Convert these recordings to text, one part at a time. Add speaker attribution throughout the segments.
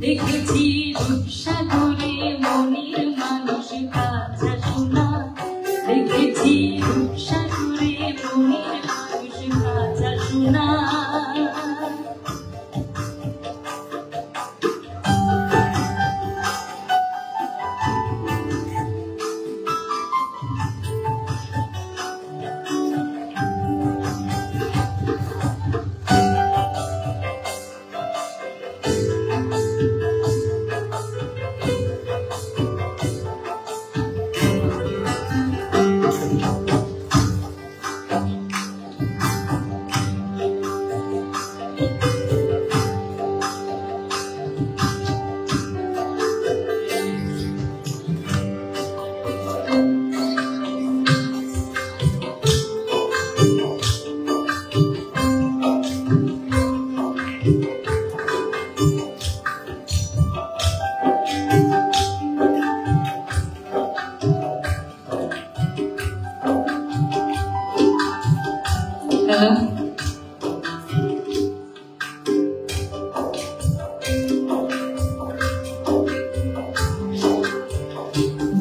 Speaker 1: দেখেছি রূপসাগরে মনের মানুষ কাঁচা সোনা, দেখেছি রূপসাগরে মনের মানুষ কাঁচা সোনা।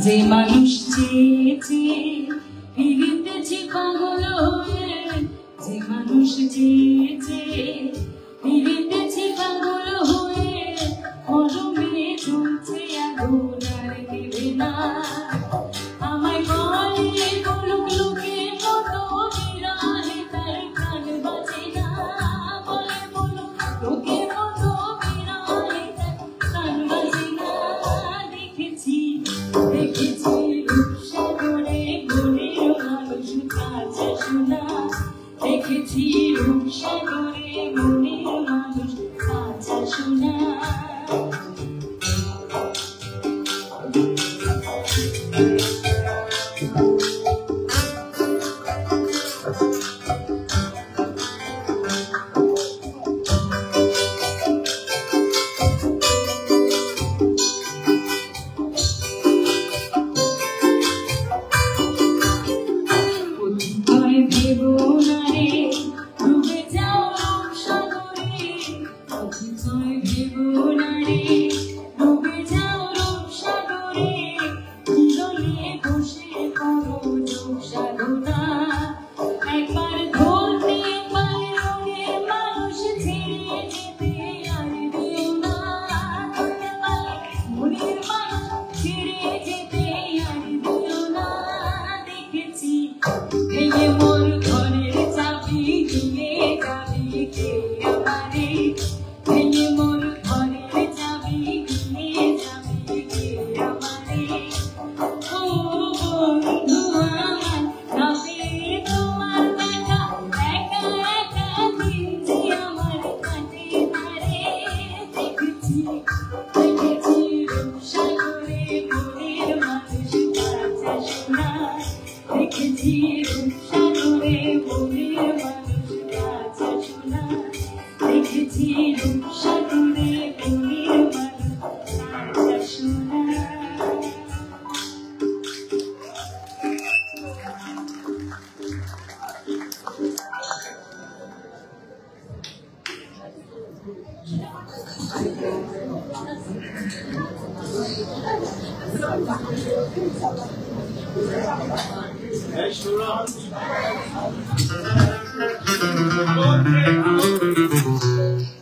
Speaker 1: যে মানুষ চেয়েছে ফিরিতেছি পাগল হয়ে, যে মানুষ চেয়েছে ফিরিতেছি পাগল হয়ে, মরমে চলছে আগুন আর দেবে না। আমায় বলে বলুক লোকে কত বিরাহে তার প্রাণ বাঁচে না, বলে বলুক লোকে কত বিরাহে তার প্রাণ বাঁচে না। দেখেছি দেখেছি রূপসাগরে মনের মানুষ কাঁচা সোনা, দেখেছি রূপসাগরে মনের মানুষ কাঁচা সোনা।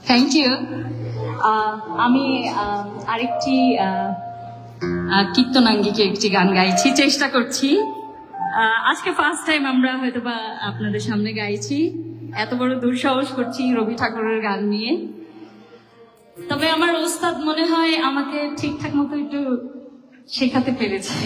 Speaker 2: Thank you. আমি আরেকটি কীর্তনাঙ্গিকে একটি গান গাইছি, চেষ্টা করছি। আজকে ফার্স্ট টাইম আমরা হয়তোবা আপনাদের সামনে গাইছি, এত বড় দুঃসাহস করছি রবি ঠাকুরের গান নিয়ে। তবে আমার ওস্তাদ মনে হয় আমাকে ঠিকঠাক মতো একটু শেখাতে পেরেছে।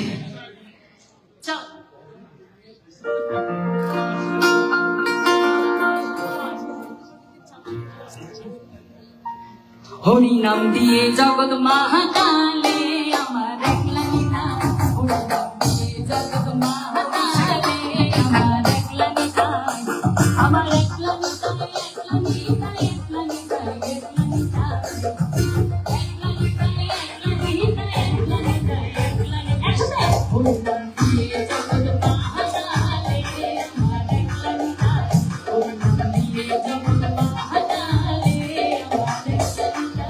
Speaker 2: হরি নাম দিয়ে জগৎ মহাকালে আমার একলা নিতা, হরি নাম দিয়ে জগৎ মহাকালে আমার একলা নিতা, আমার একলা নিতা, একলা নিতা, একলা নিতা, একলা নিতা, একলা নিতা, একলা নিতা, একলা নিতা, একলা নিতা, হরি নাম দিয়ে জগৎ মহাকালে আমার একলা নিতা, হরি নাম দিয়ে জগৎ মহাকালে আমার একলা নিতা।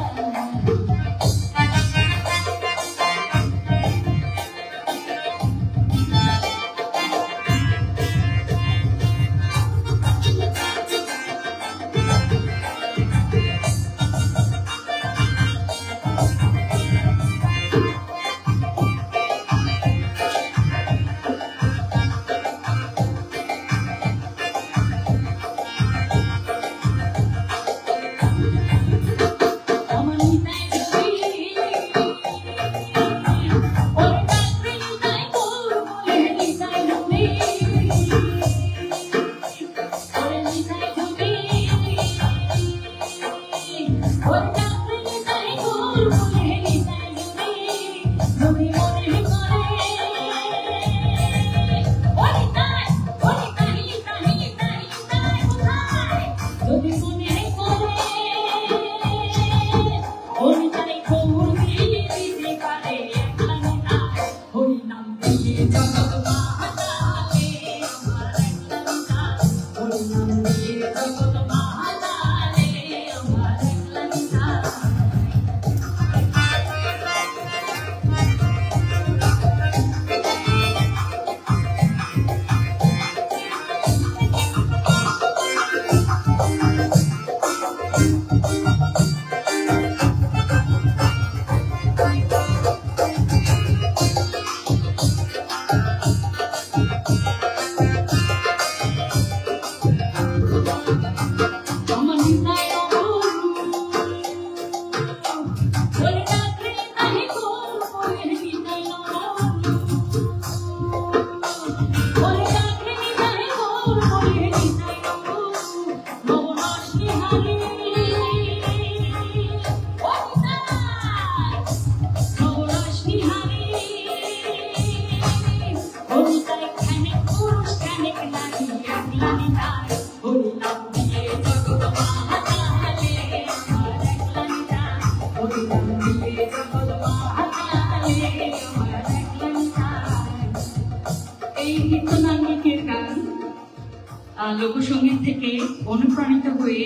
Speaker 2: লোকসঙ্গীত থেকে অনুপ্রাণিত হয়ে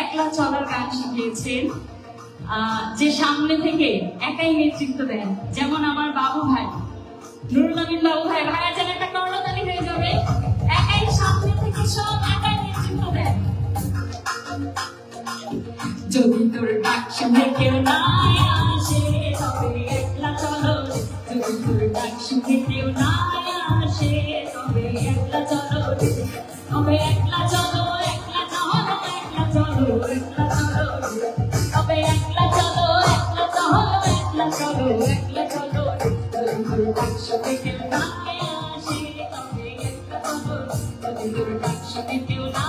Speaker 2: একলা চলার গান শিখিয়েছেন, যে সামনে থেকে একাই নেতৃত্ব দেন, যেমন আমার বাবু ভাই নুরুল আমিন বাবু ভাই। ভাইয়া যেন একটা করতালি হয়ে যাবে, একাই সামনে থেকে সব একাই নেতৃত্ব দেন। যদি তোর ডাক শুনে কেউ না আসে তবে একলা চলো, যদি তোর ডাক শুনে কেউ না আসে তবে একলা চলো, তবে একলা চলো, একলা চলো, একলা চলো, একলা চলো, তবে একলা চলো, একলা চলো, একলা চলো, একলা চলো, যদি তোর ডাক শুনে কেউ না আসে তবে একলা চলো, যদি তোর ডাক শুনে কেউ না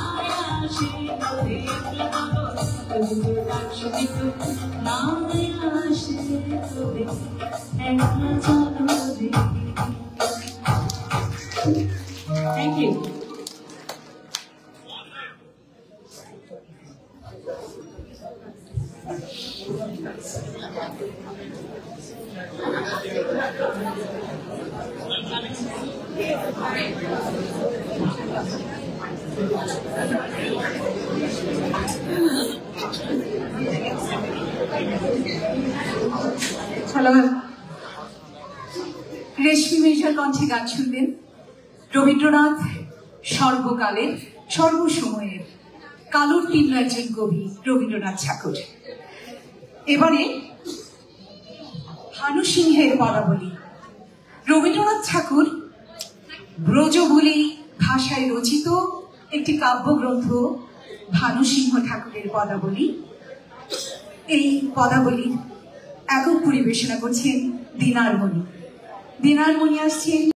Speaker 2: আসে তবে একলা চলো, যদি তোর ডাক শুনে কেউ না আসে তবে একলা চলো। Thank you.
Speaker 3: হ্যালো, রেশমি মির্জার কণ্ঠে গান শুনবেন রবীন্দ্রনাথ, সর্বকালের সর্বসময়ের কালোর তীব্র একজন কবি রবীন্দ্রনাথ ঠাকুর। এবারে ভানু সিংহের পদাবলী। রবীন্দ্রনাথ ঠাকুর ব্রজবুলি ভাষায় রচিত একটি কাব্যগ্রন্থ ভানু সিংহ ঠাকুরের পদাবলী। এই পদাবলী একক পরিবেশনা করছেন দিনারমণি। দিনারমণি আসছেন